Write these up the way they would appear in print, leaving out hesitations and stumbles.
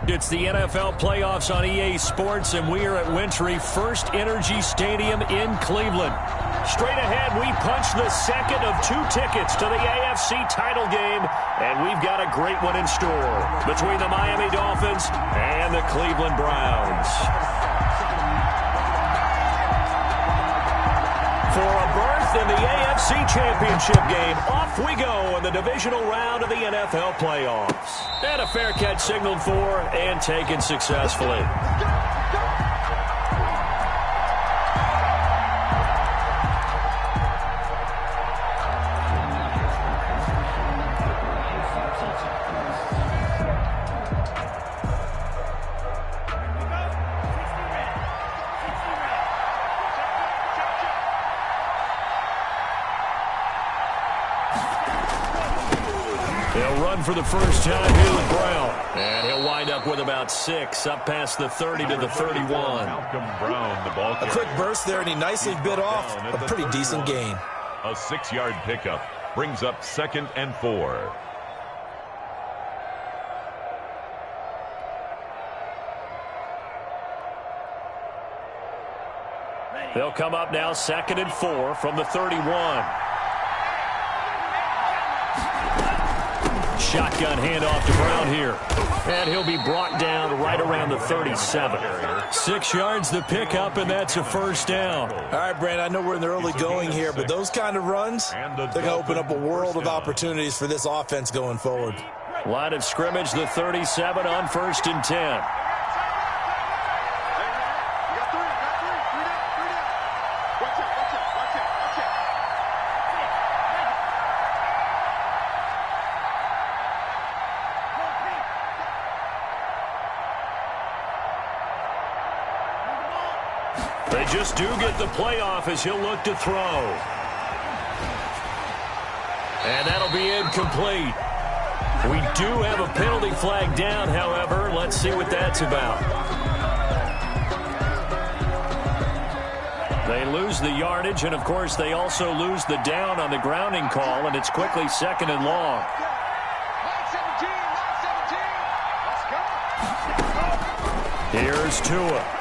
It's the NFL playoffs on EA Sports, and we are at Wintry First Energy Stadium in Cleveland. Straight ahead, we punch the second of 2 tickets to the AFC title game, and we've got a great one in store between the Miami Dolphins and the Cleveland Browns. For a berth in the AFC Championship game, off we go in the divisional round of the NFL playoffs. And a fair catch signaled for and taken successfully. He'll run for the first time here with Brown. And he'll wind up with about 6, up past the 30 to the 31. Brown, the ball carrier. A quick burst there, and he nicely bit off a pretty decent gain. A 6-yard pickup brings up 2nd and 4. They'll come up now 2nd and 4 from the 31. Shotgun handoff to Brown here. And he'll be brought down right around the 37. 6 yards the pickup, and that's a first down. All right, Brandon, I know we're in the early going here, but those kind of runs, they're going to open up a world of opportunities for this offense going forward. Line of scrimmage, the 37 on 1st and 10. They just do get the playoff as he'll look to throw. And that'll be incomplete. We do have a penalty flag down, however. Let's see what that's about. They lose the yardage, and, of course, they also lose the down on the grounding call, and it's quickly 2nd and long. Here's Tua.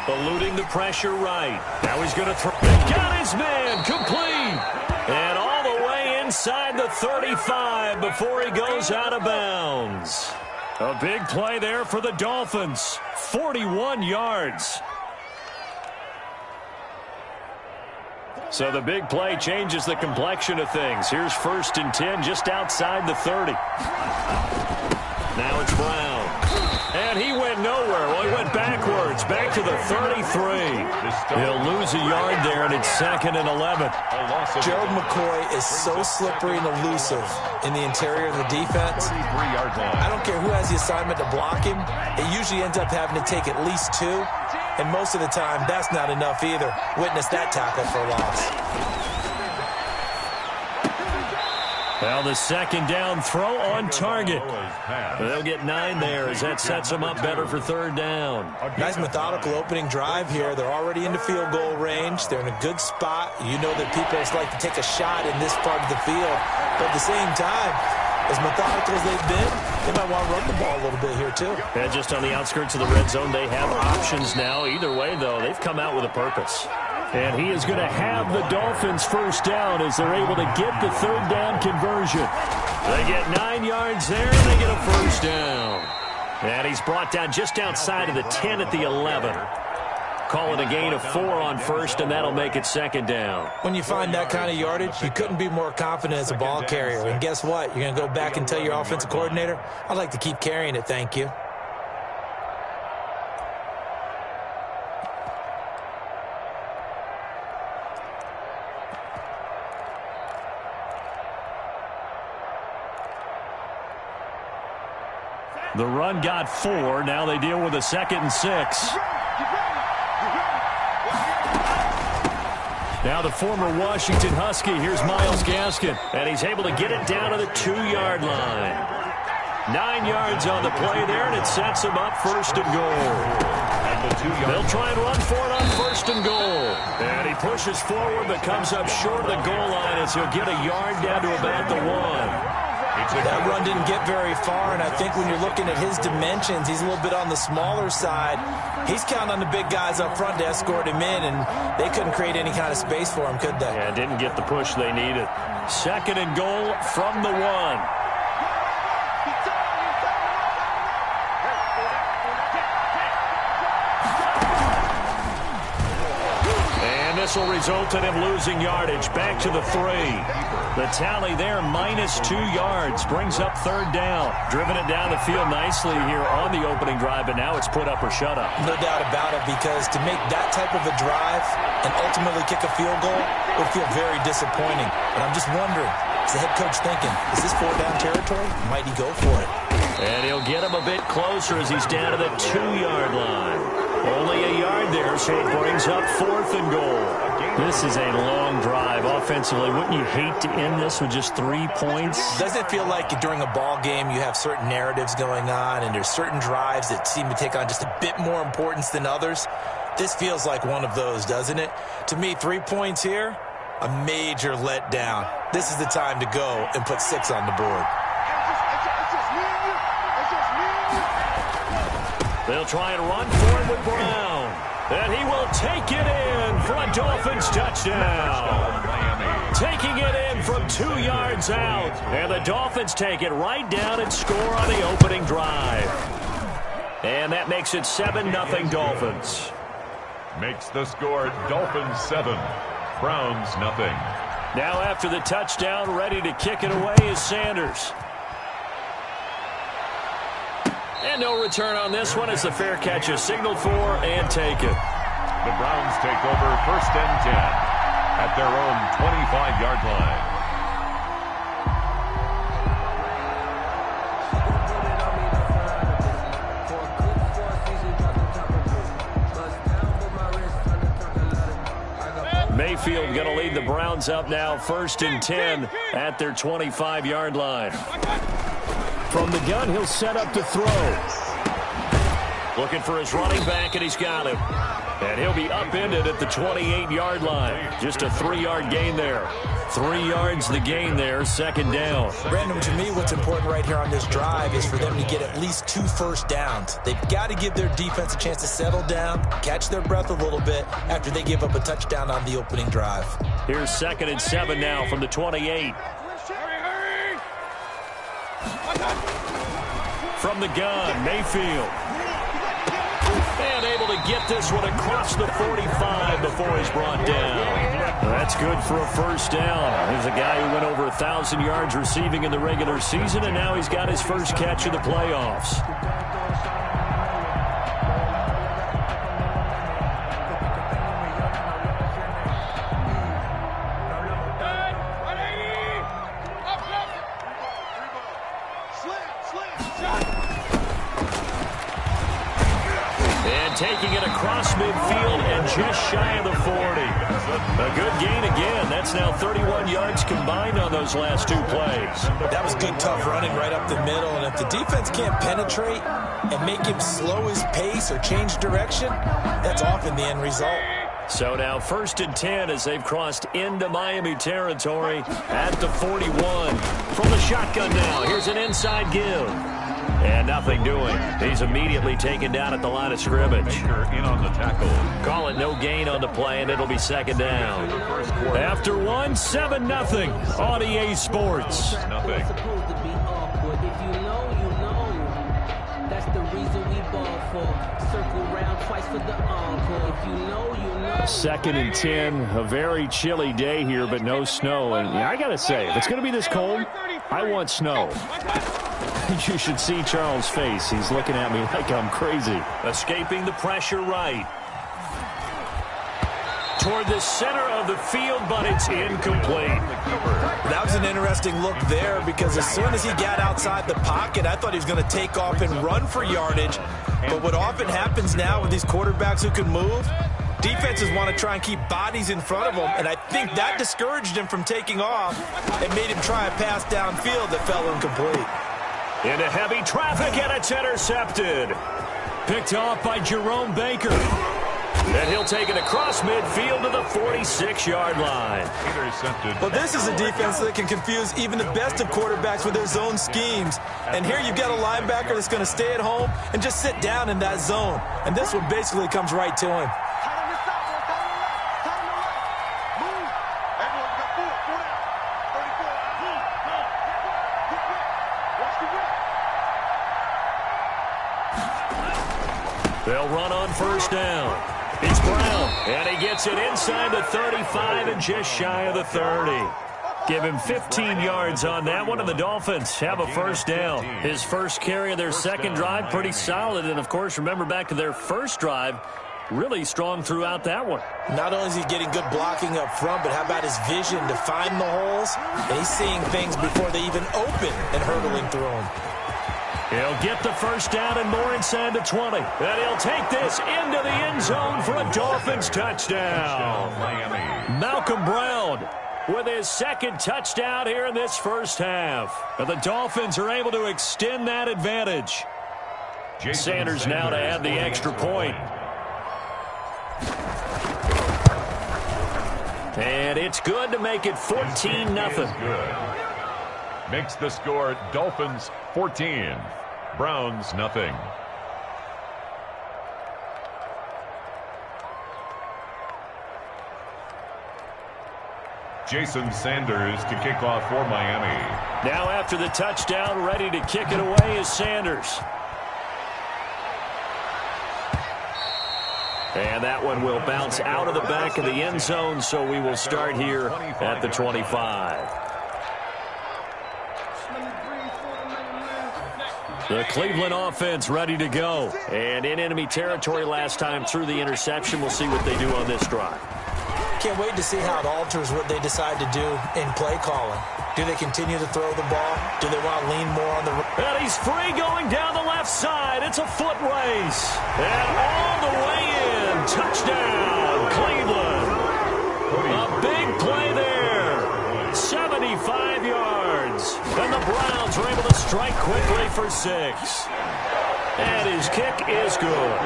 Eluding the pressure right. Now he's going to throw. He got his man complete. And all the way inside the 35 before he goes out of bounds. A big play there for the Dolphins. 41 yards. So the big play changes the complexion of things. Here's 1st and 10 just outside the 30. Now it's Brown. And he went nowhere. Well, he went backwards, back to the 33. He'll lose a yard there, and it's 2nd and 11. Gerald McCoy is so slippery and elusive in the interior of the defense. I don't care who has the assignment to block him. It usually ends up having to take at least 2, and most of the time, that's not enough either. Witness that tackle for loss. Well, the 2nd down throw on target. They'll get 9 there as that sets them up better for 3rd down. Nice methodical opening drive here. They're already into field goal range. They're in a good spot. You know that people just like to take a shot in this part of the field. But at the same time, as methodical as they've been, they might want to run the ball a little bit here too. And just on the outskirts of the red zone, they have options now. Either way, though, they've come out with a purpose. And he is going to have the Dolphins first down as they're able to get the 3rd down conversion. They get 9 yards there, and they get a first down. And he's brought down just outside of the 10 at the 11. Call it a gain of 4 on 1st, and that'll make it 2nd down. When you find that kind of yardage, you couldn't be more confident as a ball carrier. And guess what? You're going to go back and tell your offensive coordinator, I'd like to keep carrying it, thank you. The run got 4. Now they deal with a 2nd and 6. Now the former Washington Husky. Here's Myles Gaskin. And he's able to get it down to the 2-yard line. 9 yards on the play there, and it sets him up 1st and goal. They'll try and run for it on 1st and goal. And he pushes forward but comes up short of the goal line as he'll get a yard down to about the 1. That run didn't get very far, and I think when you're looking at his dimensions, he's a little bit on the smaller side. He's counting on the big guys up front to escort him in, and they couldn't create any kind of space for him, could they? Yeah, didn't get the push they needed. 2nd and goal from the 1. This will result in him losing yardage. Back to the 3. The tally there, -2 yards. Brings up 3rd down. Driven it down the field nicely here on the opening drive, but now it's put up or shut up. No doubt about it, because to make that type of a drive and ultimately kick a field goal would feel very disappointing. But I'm just wondering, is the head coach thinking, is this 4th-down territory? Might he go for it? And he'll get him a bit closer as he's down to the 2-yard line. Only a yard there, so it brings up 4th and goal. This is a long drive offensively. Wouldn't you hate to end this with just 3 points? Doesn't it feel like during a ball game you have certain narratives going on and there's certain drives that seem to take on just a bit more importance than others? This feels like one of those, doesn't it? To me, 3 points here, a major letdown. This is the time to go and put 6 on the board. They'll try and run for it with Brown. And he will take it in for a Dolphins touchdown. Taking it in from 2 yards out. And the Dolphins take it right down and score on the opening drive. And that makes it 7-0 Dolphins. Makes the score Dolphins 7, Browns 0. Now after the touchdown, ready to kick it away is Sanders. And no return on this one as the fair catch is signaled for and taken. The Browns take over 1st and 10 at their own 25-yard line. Mayfield going to lead the Browns up now 1st and 10 at their 25-yard line. From the gun, he'll set up to throw. Looking for his running back, and he's got him. And he'll be upended at the 28-yard line. Just a 3-yard gain there. 3 yards the gain there, 2nd down. Brandon, to me, what's important right here on this drive is for them to get at least 2 first downs. They've got to give their defense a chance to settle down, catch their breath a little bit after they give up a touchdown on the opening drive. Here's 2nd and 7 now from the 28. From the gun, Mayfield. And able to get this one across the 45 before he's brought down. That's good for a 1st down. He's a guy who went over 1,000 yards receiving in the regular season, and now he's got his first catch of the playoffs. Taking it across midfield and just shy of the 40. A good gain again. That's now 31 yards combined on those last 2 plays. That was good, tough running right up the middle. And if the defense can't penetrate and make him slow his pace or change direction, that's often the end result. So now 1st and 10 as they've crossed into Miami territory at the 41. From the shotgun now, here's an inside give. And nothing doing. He's immediately taken down at the line of scrimmage. Baker in on the tackle. Call it no gain on the play, and it'll be 2nd down. After 1, 7-0 on EA Sports. Nothing. Second and 10, a very chilly day here, but no snow. And I got to say, if it's going to be this cold, I want snow. You should see Charles' face. He's looking at me like I'm crazy. Escaping the pressure right. Toward the center of the field, but it's incomplete. That was an interesting look there because as soon as he got outside the pocket, I thought he was going to take off and run for yardage. But what often happens now with these quarterbacks who can move, defenses want to try and keep bodies in front of them, and I think that discouraged him from taking off and made him try a pass downfield that fell incomplete. Into heavy traffic, and it's intercepted. Picked off by Jerome Baker. And he'll take it across midfield to the 46-yard line. Well, this is a defense that can confuse even the best of quarterbacks with their zone schemes. And here you've got a linebacker that's going to stay at home and just sit down in that zone. And this one basically comes right to him. They'll run on first down. It's Brown, and he gets it inside the 35 and just shy of the 30. Give him 15 yards on that one, and the Dolphins have a first down. His first carry of their second drive, pretty solid. And, of course, remember back to their first drive, really strong throughout that one. Not only is he getting good blocking up front, but how about his vision to find the holes? And he's seeing things before they even open and hurdling through them. He'll get the first down and more inside the 20. And he'll take this into the end zone for a Dolphins touchdown. Malcolm Brown with his second touchdown here in this first half. And the Dolphins are able to extend that advantage. Sanders now to add the extra point. And it's good to make it 14-0. Makes the score Dolphins 14, Browns nothing. Jason Sanders to kick off for Miami. Now after the touchdown, ready to kick it away is Sanders. And that one will bounce out of the back of the end zone, so we will start here at the 25. The Cleveland offense ready to go. And in enemy territory last time through the interception. We'll see what they do on this drive. Can't wait to see how it alters what they decide to do in play calling. Do they continue to throw the ball? Do they want to lean more on the... And he's free going down the left side. It's a foot race. And all the way in. Touchdown, Cleveland. A big play there. 75 yards. And the Browns are able to strike quickly for 6. And his kick is good.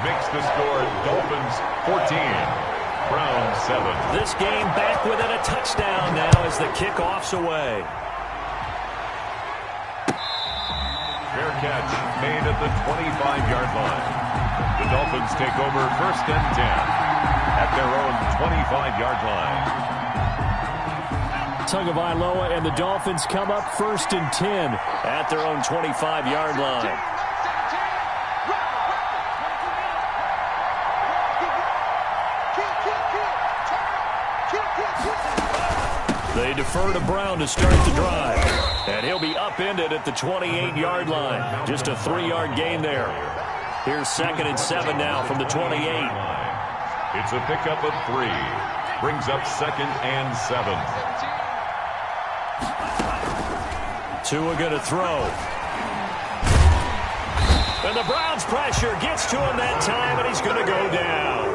Makes the score Dolphins 14, Browns 7. This game back within a touchdown now as the kickoff's away. Fair catch made at the 25-yard line. The Dolphins take over first and 10 at their own 25-yard line. Tagovailoa and the Dolphins come up first and 10 at their own 25-yard line. They defer to Brown to start the drive. And he'll be upended at the 28-yard line. Just a 3-yard gain there. Here's 2nd and 7 now from the 28. It's a pickup of 3. Brings up 2nd and 7. Tua going to throw. And the Browns pressure gets to him that time, and he's going to go down.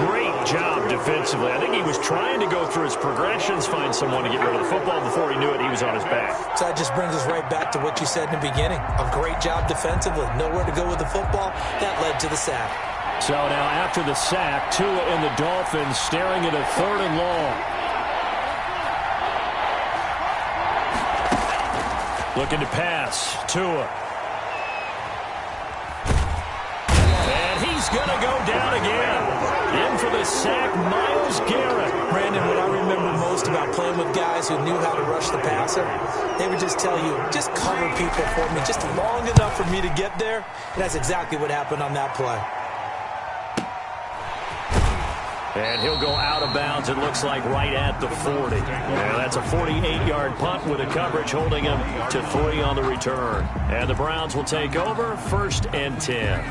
Great job defensively. I think he was trying to go through his progressions, find someone to get rid of the football. Before he knew it, he was on his back. So that just brings us right back to what you said in the beginning. A great job defensively. Nowhere to go with the football. That led to the sack. So now after the sack, Tua and the Dolphins staring at a 3rd and long. Looking to pass. Tua. And he's going to go down again. In for the sack, Myles Garrett. Brandon, what I remember most about playing with guys who knew how to rush the passer, they would just tell you, just cover people for me, just long enough for me to get there. And that's exactly what happened on that play. And he'll go out of bounds, it looks like, right at the 40. And that's a 48-yard punt with a coverage holding him to 3 on the return. And the Browns will take over 1st and 10.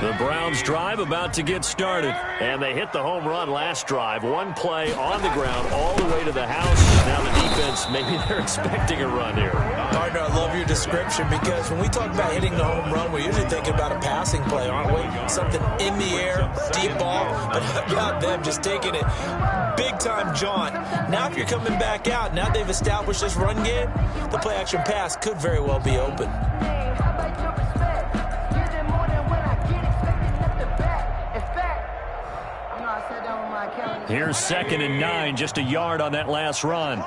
The Browns drive about to get started. And they hit the home run last drive. One play on the ground all the way to the house. Now the defense, maybe they're expecting a run here. Partner, I love your description because when we talk about hitting the home run, we're usually thinking about a passing play, aren't we? Something in the air, deep ball. But how about them just taking it big-time jaunt? Now if you're coming back out, now they've established this run game, the play-action pass could very well be open. Here's 2nd and 9, just a yard on that last run.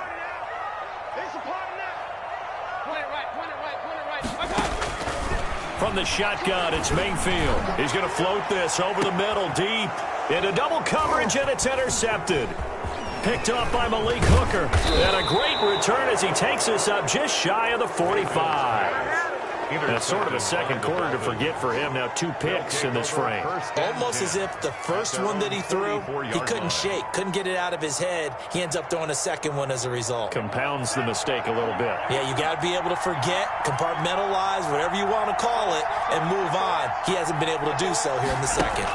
From the shotgun, it's Mayfield. He's going to float this over the middle, deep. Into double coverage, and it's intercepted. Picked up by Malik Hooker. And a great return as he takes us up just shy of the 45. That's sort of a second quarter to forget for him. Now 2 picks in this frame. Almost as if the first one that he threw, he couldn't shake, couldn't get it out of his head. He ends up throwing a second one as a result. Compounds the mistake a little bit. Yeah, you got to be able to forget, compartmentalize, whatever you want to call it, and move on. He hasn't been able to do so here in the second.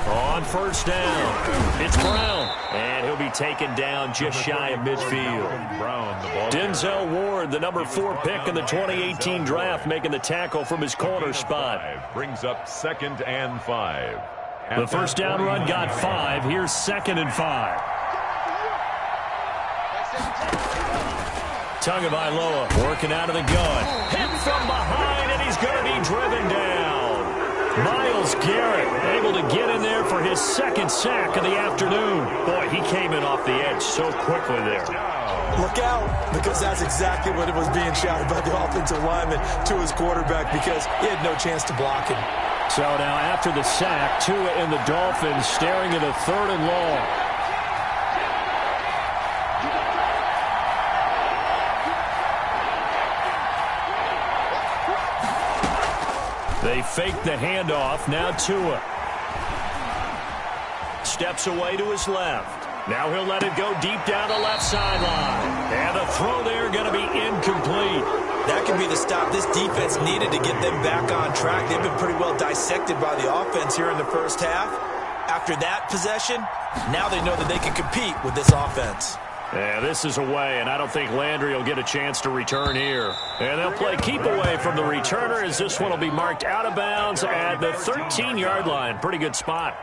On first down, it's Brown, and he'll be taken down just shy of midfield. Denzel Ward, the number 4 pick in the 2018 draft, making the tackle from his corner spot. Brings up 2nd and 5. The first down run got 5. Here's 2nd and 5. Tagovailoa working out of the gun. Hit from behind, and he's going to be driven down. Myles Garrett able to get in there for his 2nd sack of the afternoon. Boy, he came in off the edge so quickly there. Look out, because that's exactly what it was being shouted by the offensive lineman to his quarterback, because he had no chance to block him. So now after the sack, Tua and the Dolphins staring at a 3rd and long. They fake the handoff. Now Tua steps away to his left. Now he'll let it go deep down the left sideline. And the throw there going to be incomplete. That could be the stop this defense needed to get them back on track. They've been pretty well dissected by the offense here in the first half. After that possession, now they know that they can compete with this offense. Yeah, this is away, and I don't think Landry will get a chance to return here. And they'll play keep away from the returner as this one will be marked out of bounds at the 13-yard line. Pretty good spot.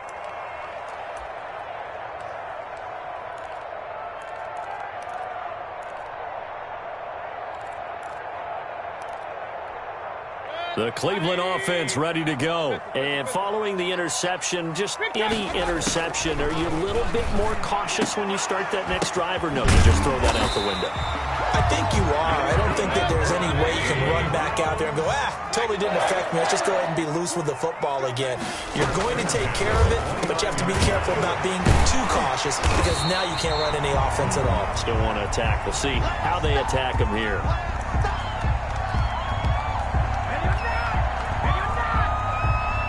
The Cleveland offense ready to go. And following the interception, just any interception, are you a little bit more cautious when you start that next drive, or no, you just throw that out the window? I think you are. I don't think that there's any way you can run back out there and go, totally didn't affect me. Let's just go ahead and be loose with the football again. You're going to take care of it, but you have to be careful about being too cautious, because now you can't run any offense at all. Still want to attack. We'll see how they attack him here.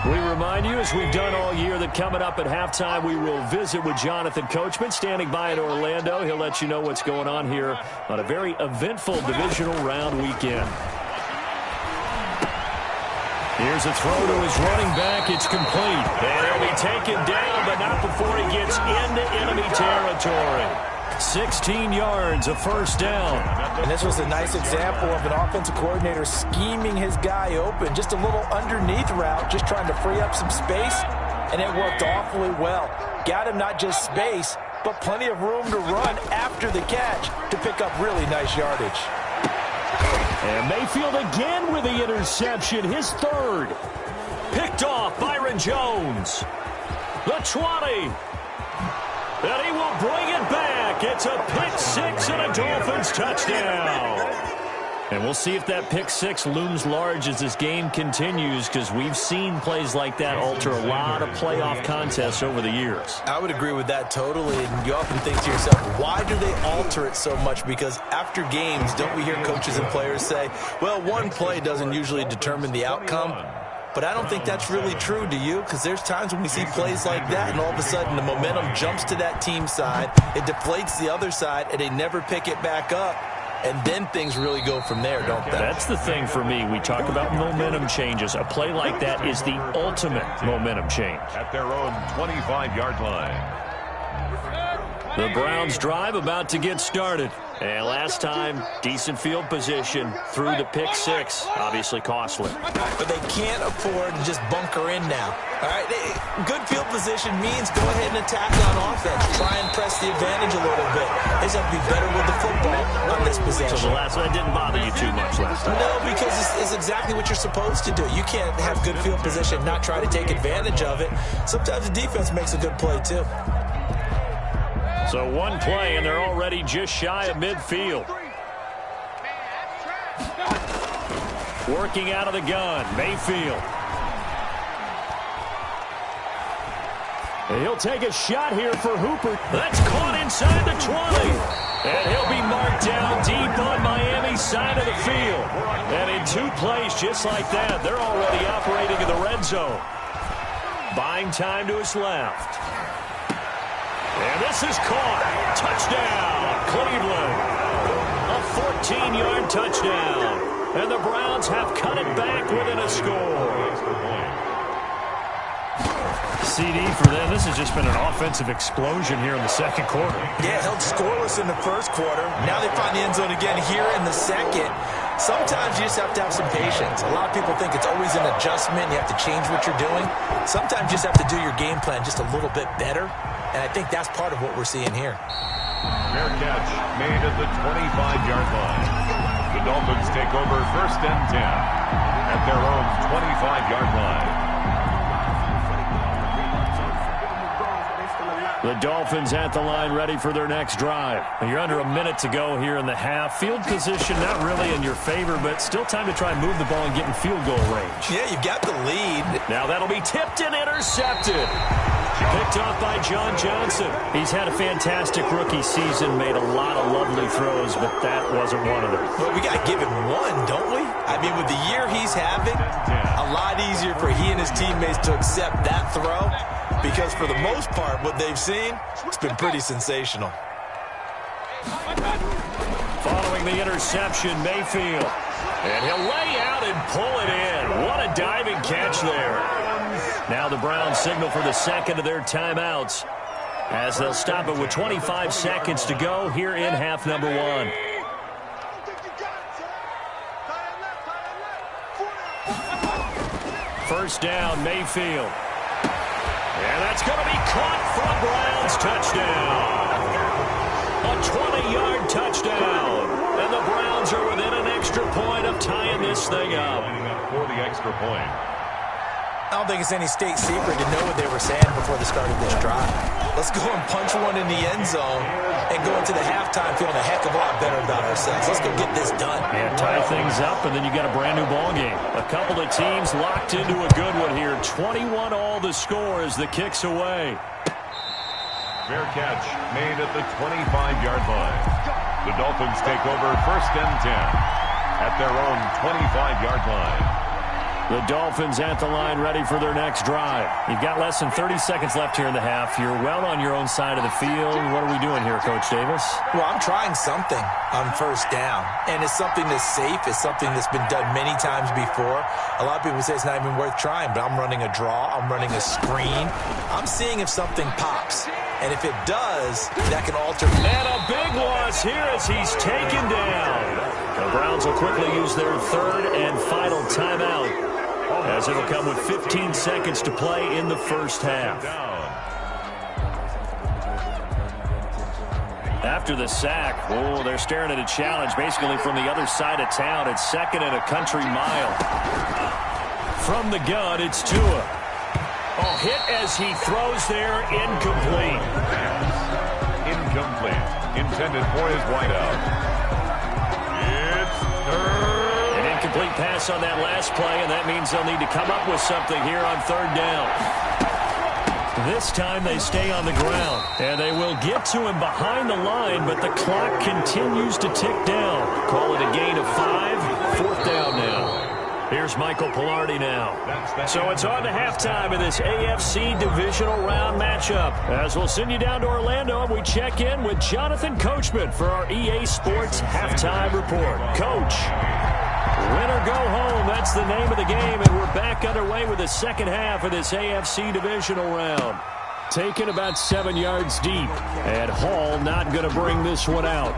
We remind you, as we've done all year, that coming up at halftime, we will visit with Jonathan Coachman, standing by in Orlando. He'll let you know what's going on here on a very eventful divisional round weekend. Here's a throw to his running back. It's complete. And he'll be taken down, but not before he gets into enemy territory. 16 yards, a first down. And this was a nice example of an offensive coordinator scheming his guy open. Just a little underneath route, just trying to free up some space, and it worked awfully well. Got him not just space, but plenty of room to run after the catch to pick up really nice yardage. And Mayfield again with the interception, his 3rd. Picked off Byron Jones. The 20. And he will bring it back. It's a pick 6 and a Dolphins touchdown. And we'll see if that pick 6 looms large as this game continues, because we've seen plays like that alter a lot of playoff contests over the years. I would agree with that totally. And you often think to yourself, why do they alter it so much? Because after games, don't we hear coaches and players say, well, one play doesn't usually determine the outcome? But I don't think that's really true, do you? Because there's times when we see plays like that, and all of a sudden the momentum jumps to that team side, it deflates the other side, and they never pick it back up. And then things really go from there, don't they? That's the thing for me. We talk about momentum changes. A play like that is the ultimate momentum change. At their own 25-yard line. The Browns drive about to get started. And last time, decent field position through the pick 6. Obviously costly. But they can't afford to just bunker in now. All right, good field position means go ahead and attack on offense. Try and press the advantage a little bit. They just have to be better with the football on this possession. So the last one didn't bother you too much last time? No, because it's exactly what you're supposed to do. You can't have good field position, not try to take advantage of it. Sometimes the defense makes a good play, too. So one play, and they're already just shy of midfield. Working out of the gun, Mayfield. And he'll take a shot here for Hooper. That's caught inside the 20. And he'll be marked down deep on Miami's side of the field. And in 2 plays just like that, they're already operating in the red zone. Buying time to his left. And this is caught. Touchdown, Cleveland. A 14-yard touchdown. And the Browns have cut it back within a score. CD for them. This has just been an offensive explosion here in the second quarter. Yeah, held scoreless in the first quarter. Now they find the end zone again here in the second. Sometimes you just have to have some patience. A lot of people think it's always an adjustment. You have to change what you're doing. Sometimes you just have to do your game plan just a little bit better. And I think that's part of what we're seeing here. Fair catch made at the 25-yard line. The Dolphins take over 1st and 10 at their own 25-yard line. The Dolphins at the line ready for their next drive. You're under a minute to go here in the half. Field position not really in your favor, but still time to try and move the ball and get in field goal range. Yeah, you've got the lead. Now that'll be tipped and intercepted. Picked off by John Johnson. He's had a fantastic rookie season, made a lot of lovely throws, but that wasn't one of them. Well, we got to give him one, don't we? I mean, with the year he's having, a lot easier for he and his teammates to accept that throw. Because for the most part, what they've seen, it's been pretty sensational. Following the interception, Mayfield. And he'll lay out and pull it in. What a diving catch there. Now the Browns signal for the second of their timeouts as they'll stop it with 25 seconds to go here in half number 1. First down, Mayfield. And that's going to be caught for a Browns touchdown. A 20-yard touchdown. And the Browns are within an extra point of tying this thing up. For the extra point. I don't think it's any state secret to know what they were saying before the start of this drive. Let's go and punch one in the end zone and go into the halftime feeling a heck of a lot better about ourselves. Let's go get this done. Yeah, tie things up, and then you got a brand-new ball game. A couple of teams locked into a good one here. 21-all the score as the kick's away. Fair catch made at the 25-yard line. The Dolphins take over 1st and 10 at their own 25-yard line. The Dolphins at the line ready for their next drive. You've got less than 30 seconds left here in the half. You're well on your own side of the field. What are we doing here, Coach Davis? Well, I'm trying something on first down, and it's something that's safe. It's something that's been done many times before. A lot of people say it's not even worth trying, but I'm running a draw. I'm running a screen. I'm seeing if something pops, and if it does, that can alter. And a big loss here as he's taken down. The Browns will quickly use their third and final timeout, as it'll come with 15 seconds to play in the first half. After the sack, they're staring at a challenge basically from the other side of town. It's 2nd and a country mile. From the gun, it's Tua. Hit as he throws there, incomplete. Incomplete. Intended for his wideout. It's third. Complete pass on that last play, and that means they'll need to come up with something here on 3rd down. This time they stay on the ground, and they will get to him behind the line, but the clock continues to tick down. Call it a gain of 5, 4th down now. Here's Michael Pilardi now. So it's on to halftime in this AFC divisional round matchup. As we'll send you down to Orlando, and we check in with Jonathan Coachman for our EA Sports Halftime Report. Coach. Win or go home, that's the name of the game, and we're back underway with the second half of this AFC divisional round. Taken about 7 yards deep, and Hall not going to bring this one out.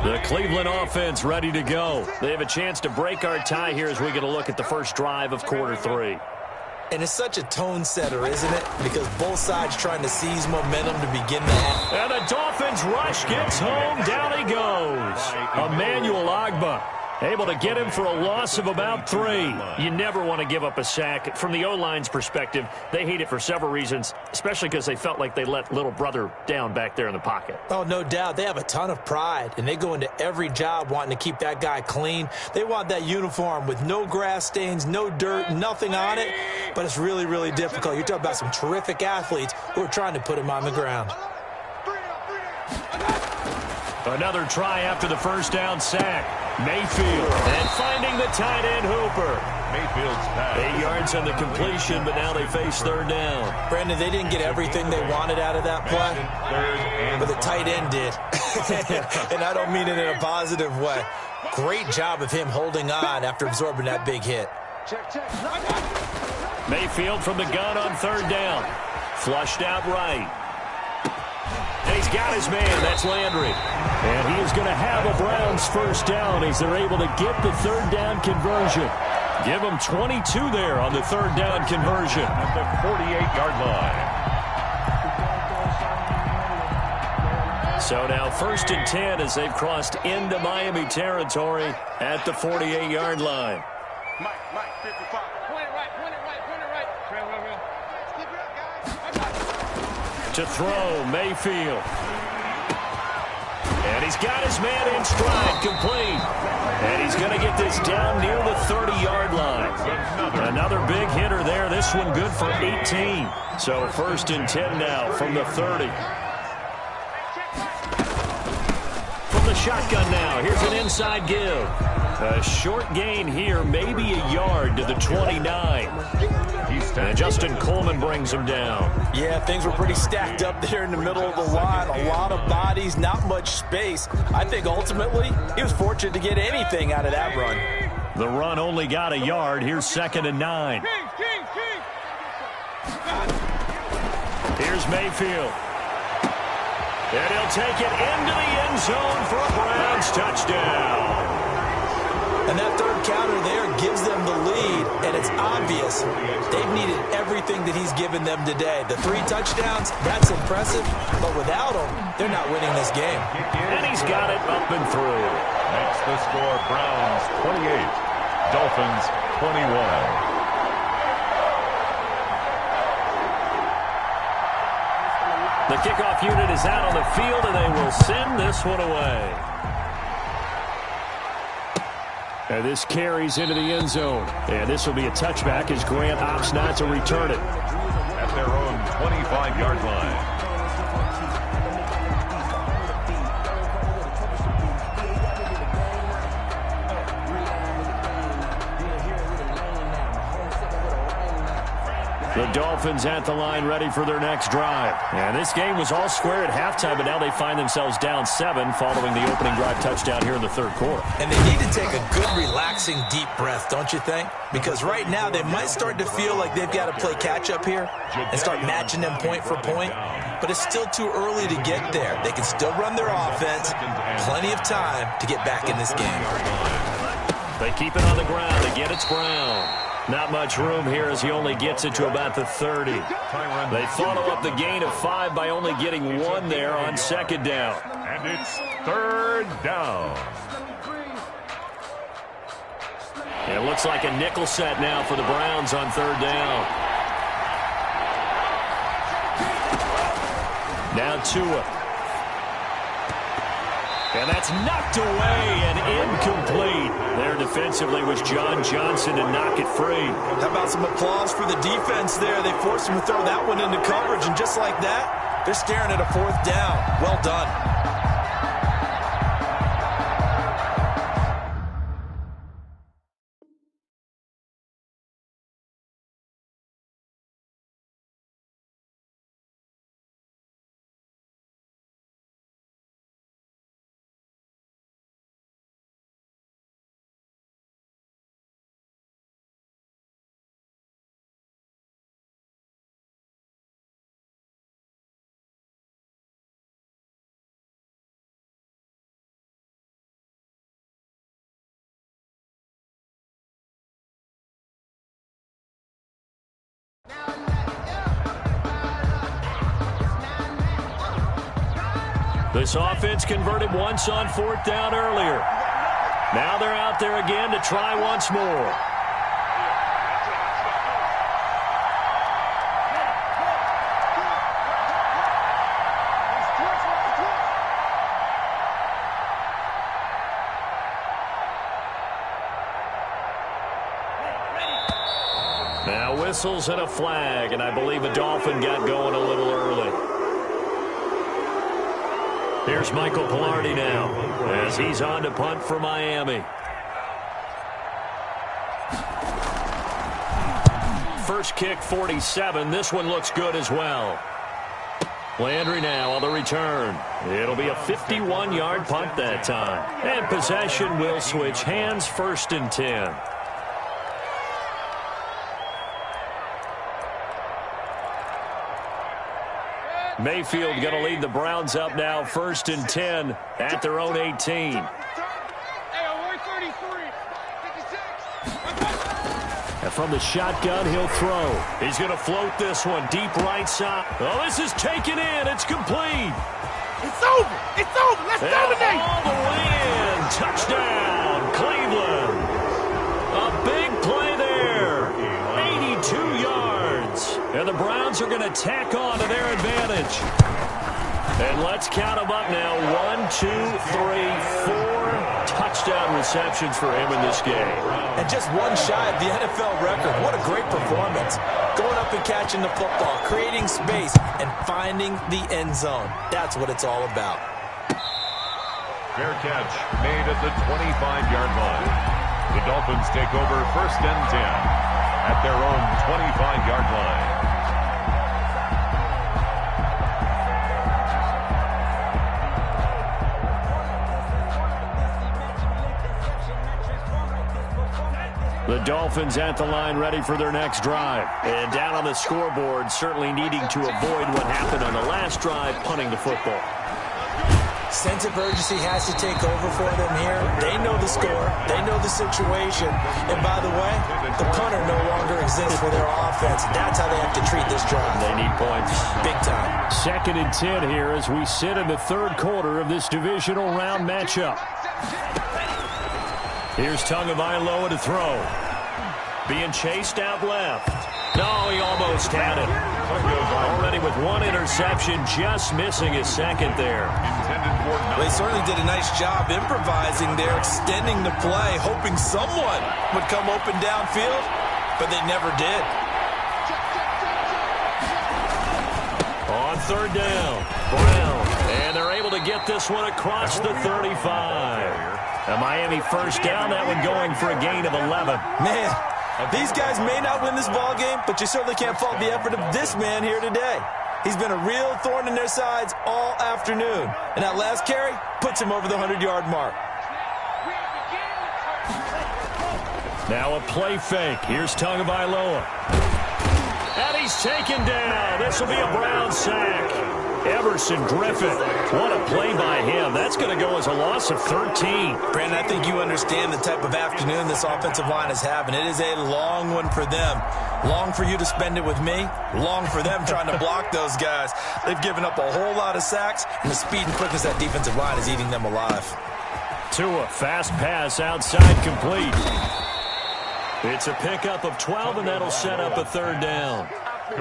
The Cleveland offense ready to go. They have a chance to break our tie here as we get a look at the first drive of quarter 3. And it's such a tone setter, isn't it? Because both sides trying to seize momentum to begin the half. And the Dolphins rush gets home. Down he goes. Emmanuel Ogbah able to get him for a loss of about 3. You never want to give up a sack. From the O-line's perspective, they hate it for several reasons, especially because they felt like they let little brother down back there in the pocket. Oh, no doubt. They have a ton of pride, and they go into every job wanting to keep that guy clean. They want that uniform with no grass stains, no dirt, nothing on it, but it's really, really difficult. You're talking about some terrific athletes who are trying to put him on the ground. Another try after the first down sack. Mayfield, and finding the tight end Hooper. Mayfield's pass. 8 yards on the completion, but now they face third down. Brandon, they didn't get everything they wanted out of that play, but the tight end did. And I don't mean it in a positive way. Great job of him holding on after absorbing that big hit. Mayfield from the gun on third down. Flushed out right. And he's got his man. That's Landry. And he is going to have a Browns first down as they're able to get the third down conversion. Give them 22 there on the third down conversion. At the 48-yard line. So now first and 10 as they've crossed into Miami territory at the 48-yard line. Mike, 55. Point it right. To throw, Mayfield. And he's got his man in stride, complete. And he's going to get this down near the 30-yard line. Another big hitter there. This one good for 18. So first and 10 now from the 30. From the shotgun now. Here's an inside give. A short gain here, maybe a yard to the 29. And Justin Coleman brings him down. Yeah, things were pretty stacked up there in the middle of the line. A lot of bodies, not much space. I think ultimately he was fortunate to get anything out of that run. The run only got a yard. Here's second and 9. Here's Mayfield. And he'll take it into the end zone for a Browns touchdown. And that third counter there gives them the lead, and it's obvious they've needed everything that he's given them today. The 3 touchdowns, that's impressive, but without him, they're not winning this game. And he's got it up and through. Makes the score Browns 28, Dolphins 21. The kickoff unit is out on the field, and they will send this one away. And this carries into the end zone. And this will be a touchback as Grant opts not to return it. At their own 25-yard line. The Dolphins at the line ready for their next drive. And this game was all square at halftime, but now they find themselves down 7 following the opening drive touchdown here in the third quarter. And they need to take a good, relaxing, deep breath, don't you think? Because right now they might start to feel like they've got to play catch-up here and start matching them point for point. But it's still too early to get there. They can still run their offense. Plenty of time to get back in this game. They keep it on the ground. Again, it's Brown. Not much room here as he only gets it to about the 30. They follow up the gain of 5 by only getting 1 there on second down. And it's third down. It looks like a nickel set now for the Browns on third down. Now Tua. And that's knocked away and incomplete. There defensively was John Johnson to knock it free. How about some applause for the defense there? They forced him to throw that one into coverage, and just like that, they're staring at a 4th down. Well done. This offense converted once on 4th down earlier. Now they're out there again to try once more. Now whistles and a flag, and I believe a Dolphin got going a little early. Here's Michael Pilardi now as he's on to punt for Miami. First kick, 47. This one looks good as well. Landry now on the return. It'll be a 51-yard punt that time. And possession will switch hands, 1st and 10. Mayfield going to lead the Browns up now, 1st and 10 at their own 18. And from the shotgun, he'll throw. He's going to float this one deep right side. Oh, this is taken in. It's complete. It's over. It's over. Let's dominate. All the way in. Touchdown, Cleveland. A big play there. 82 yards. And the Browns are going to tack on to their advantage. And let's count them up now. 1, 2, 3, 4 touchdown receptions for him in this game. And just one shy of the NFL record. What a great performance. Going up and catching the football, creating space, and finding the end zone. That's what it's all about. Fair catch made at the 25-yard line. The Dolphins take over 1st and 10 at their own 25-yard line. The Dolphins at the line ready for their next drive. And down on the scoreboard, certainly needing to avoid what happened on the last drive, punting the football. Sense of urgency has to take over for them here. They know the score. They know the situation. And by the way, the punter no longer exists for their offense. That's how they have to treat this drive. They need points. Big time. 2nd and 10 here as we sit in the 3rd quarter of this divisional round matchup. Here's Tagovailoa to throw. Being chased out left. No, he almost had it. Already with 1 interception, just missing his 2nd there. They certainly did a nice job improvising there, extending the play, hoping someone would come open downfield, but they never did. On 3rd down, Brown. And they're able to get this one across the 35. A Miami 1st down, that one going for a gain of 11. Man, these guys may not win this ball game, but you certainly can't fault the effort of this man here today. He's been a real thorn in their sides all afternoon. And that last carry puts him over the 100-yard mark. Now a play fake. Here's Tagovailoa. And he's taken down. This will be a Brown sack. Everson Griffin. What a play by him. That's going to go as a loss of 13. Brandon, I think you understand the type of afternoon this offensive line is having. It is a long one for them. Long for you to spend it with me. Long for them trying to block those guys. They've given up a whole lot of sacks, and the speed and quickness of that defensive line is eating them alive. Tua, fast pass outside, complete. It's a pickup of 12, and that'll set up a 3rd down.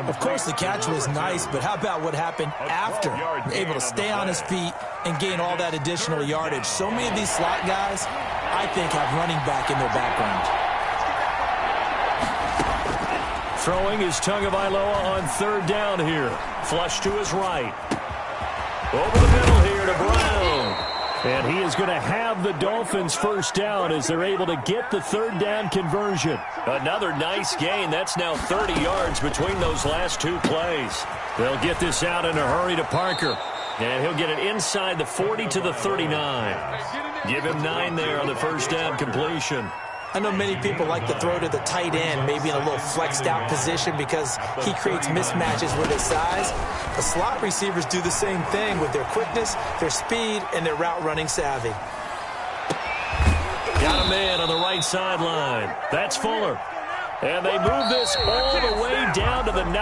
Of course, the catch was nice, but how about what happened after? Able to stay on his feet and gain all that additional yardage. So many of these slot guys, I think, have running back in their background. Throwing is Tagovailoa on 3rd down here. Flush to his right. Over the middle here to Brown. And he is going to have the Dolphins 1st down as they're able to get the 3rd down conversion. Another nice gain. That's now 30 yards between those last 2 plays. They'll get this out in a hurry to Parker. And he'll get it inside the 40 to the 39. Give him 9 there on the 1st down completion. I know many people like to throw to the tight end, maybe in a little flexed out position because he creates mismatches with his size. The slot receivers do the same thing with their quickness, their speed, and their route running savvy. Got a man on the right sideline. That's Fuller. And they move this all the way down to the 9.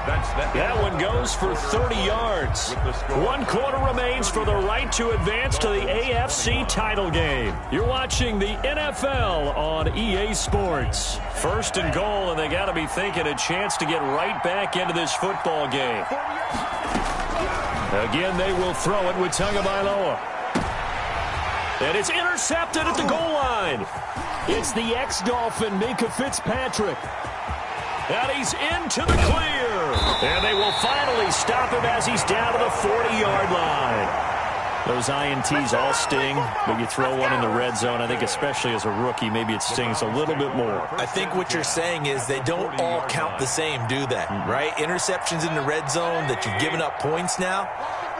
That one goes for 30 yards. 1 quarter remains for the right to advance to the AFC title game. You're watching the NFL on EA Sports. 1st and goal, and they got to be thinking a chance to get right back into this football game. Again, they will throw it with Tagovailoa. And it's intercepted at the goal line. It's the ex-Dolphin, Minkah Fitzpatrick. And he's into the clear. And they will finally stop him as he's down to the 40-yard line. Those INTs all sting, but you throw one in the red zone, I think especially as a rookie, maybe it stings a little bit more. I think what you're saying is they don't all count the same, do they? Right? Interceptions in the red zone that you've given up points now,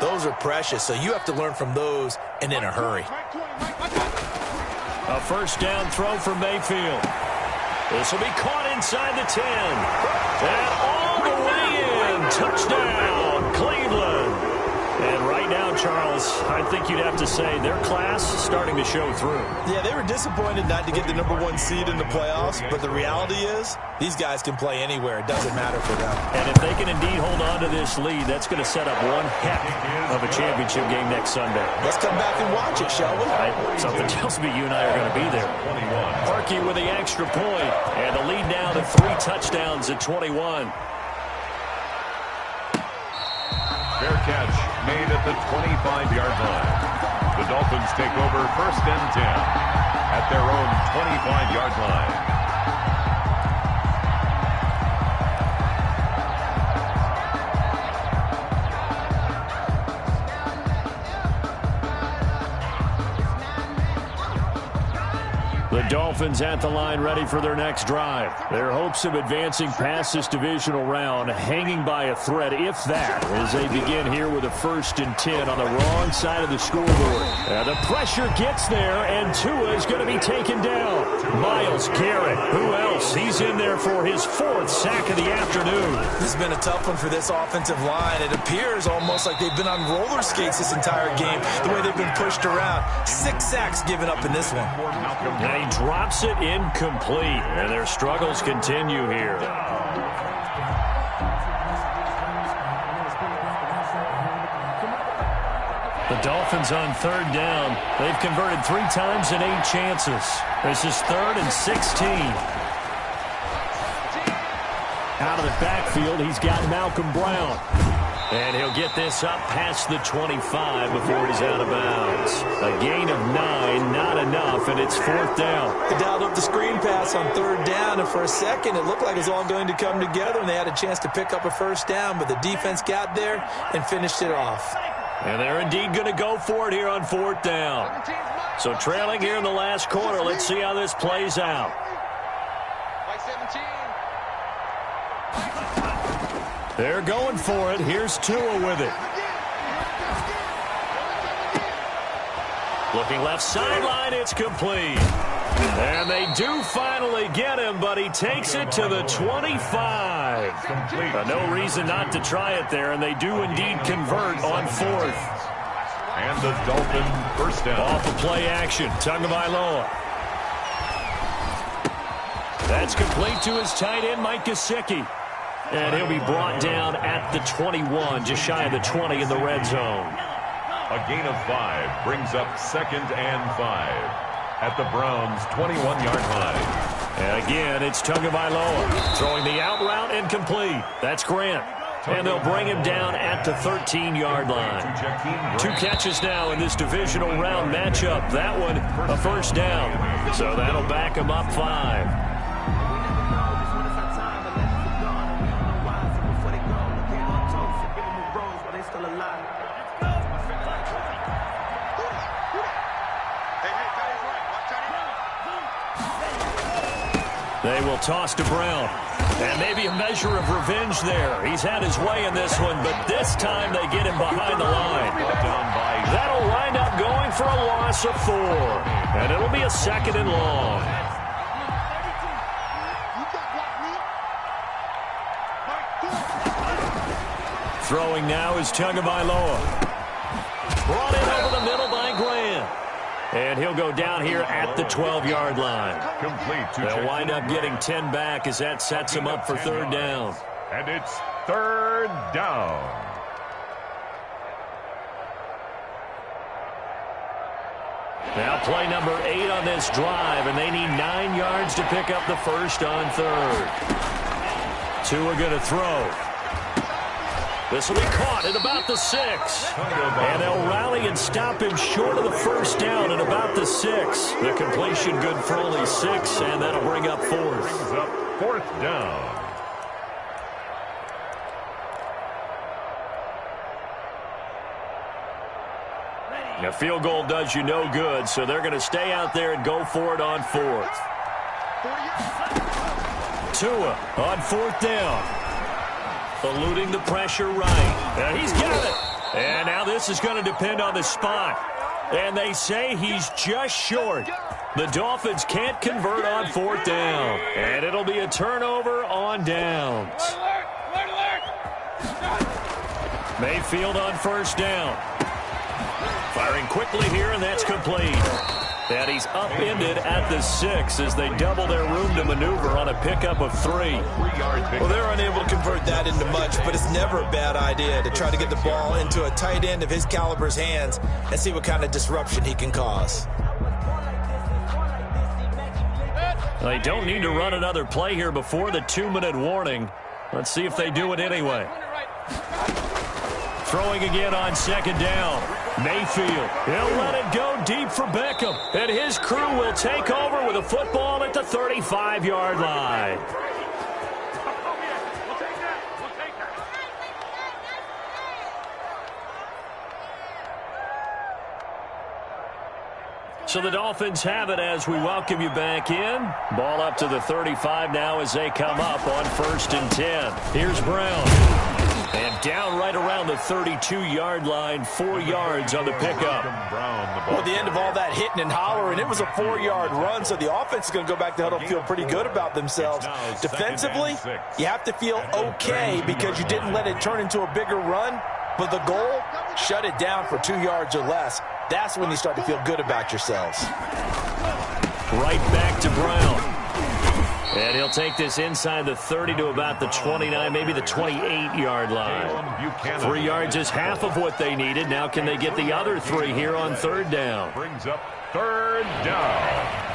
those are precious. So you have to learn from those and in a hurry. A 1st down throw for Mayfield. This will be caught inside the 10. And all the way in. Touchdown, Cleveland. And right now, Charles, I think you'd have to say their class starting to show through. Yeah, they were disappointed not to get the #1 seed in the playoffs, but the reality is these guys can play anywhere. It doesn't matter for them. And if they can indeed hold on to this lead, that's going to set up one heck of a championship game next Sunday. Let's come back and watch it, shall we? Something tells me you and I are going to be there. Parkey with the extra point, and the lead now to 3 touchdowns at 21. Fair catch made at the 25-yard line. The Dolphins take over 1st and 10 at their own 25-yard line. The Dolphins at the line ready for their next drive. Their hopes of advancing past this divisional round hanging by a thread, if that, as they begin here with a 1st and 10 on the wrong side of the scoreboard. The pressure gets there, and Tua is going to be taken down. Myles Garrett, who else? He's in there for his 4th sack of the afternoon. This has been a tough one for this offensive line. It appears almost like they've been on roller skates this entire game, the way they've been pushed around. 6 sacks given up in this one. He drops it incomplete, and their struggles continue here. The Dolphins on 3rd down. They've converted 3 times in 8 chances. This is 3rd and 16. Out of the backfield, he's got Malcolm Brown. And he'll get this up past the 25 before he's out of bounds. A gain of 9, not enough, and it's 4th down. They dialed up the screen pass on 3rd down, and for a second it looked like it was all going to come together, and they had a chance to pick up a 1st down, but the defense got there and finished it off. And they're indeed going to go for it here on 4th down. So trailing here in the last quarter, let's see how this plays out. They're going for it. Here's Tua with it. Looking left sideline, it's complete. And they do finally get him, but he takes it to the 25. No reason not to try it there, and they do indeed convert on 4th. And the Dolphin 1st down. Off of play action, Tagovailoa. That's complete to his tight end, Mike Gesicki. And he'll be brought down at the 21, just shy of the 20 in the red zone. A gain of 5 brings up 2nd and 5 at the Browns' 21-yard line. And again, it's Tagovailoa throwing the out route incomplete. That's Grant. And they'll bring him down at the 13-yard line. 2 catches now in this divisional round matchup. That one, a 1st down. So that'll back him up 5. They will toss to Brown. And maybe a measure of revenge there. He's had his way in this one, but this time they get him behind the line. That'll wind up going for a loss of 4. And it'll be a 2nd and long. Throwing now is Tagovailoa. Brought in over the middle by Grant. And he'll go down here at the 12-yard line. They'll wind up getting 10 back as that sets him up for 3rd down. And it's third down. Now play number 8 on this drive, and they need 9 yards to pick up the first on third. Tua going to throw. This will be caught at about the 6. And they'll rally and stop him short of the first down at about the 6. The completion good for only 6, and that'll bring up fourth. Brings up fourth down. A field goal does you no good, so they're going to stay out there and go for it on fourth. Tua on fourth down. Eluding the pressure right. And he's got it. And now this is going to depend on the spot. And they say he's just short. The Dolphins can't convert on fourth down. And it'll be a turnover on downs. Mayfield on first down. Firing quickly here, and that's complete. And he's upended at the 6 as they double their room to maneuver on a pickup of 3. Well, they're unable to convert that into much, but it's never a bad idea to try to get the ball into a tight end of his caliber's hands and see what kind of disruption he can cause. They don't need to run another play here before the 2-minute warning. Let's see if they do it anyway. Throwing again on second down. Mayfield, he'll let it go deep for Beckham. And his crew will take over with a football at the 35-yard line. So the Dolphins have it as we welcome you back in. Ball up to the 35 now as they come up on 1st and 10. Here's Brown. And down right around the 32-yard line, 4 yards on the pickup. Well, the end of all that hitting and hollering, it was a 4-yard run, so the offense is going to go back to huddle, feel pretty good about themselves. Defensively, you have to feel okay because you didn't let it turn into a bigger run, but the goal, shut it down for 2 yards or less. That's when you start to feel good about yourselves. Right back to Brown. And he'll take this inside the 30 to about the 29, maybe the 28-yard line. 3 yards is half of what they needed. Now can they get the other 3 here on third down? Brings up third down.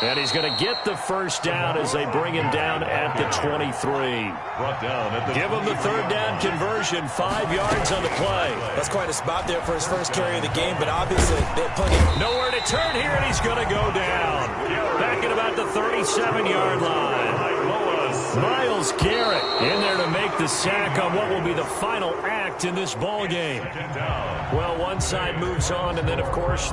And he's going to get the first down as they bring him down at the 23. Brought down at the Give him the third down conversion, 5 yards on the play. That's quite a spot there for his first carry of the game, but obviously they have plenty. Nowhere to turn here, and he's going to go down. Back at about the 37-yard line. Myles Garrett in there to make the sack on what will be the final act in this ball game. Well, one side moves on, and then, of course,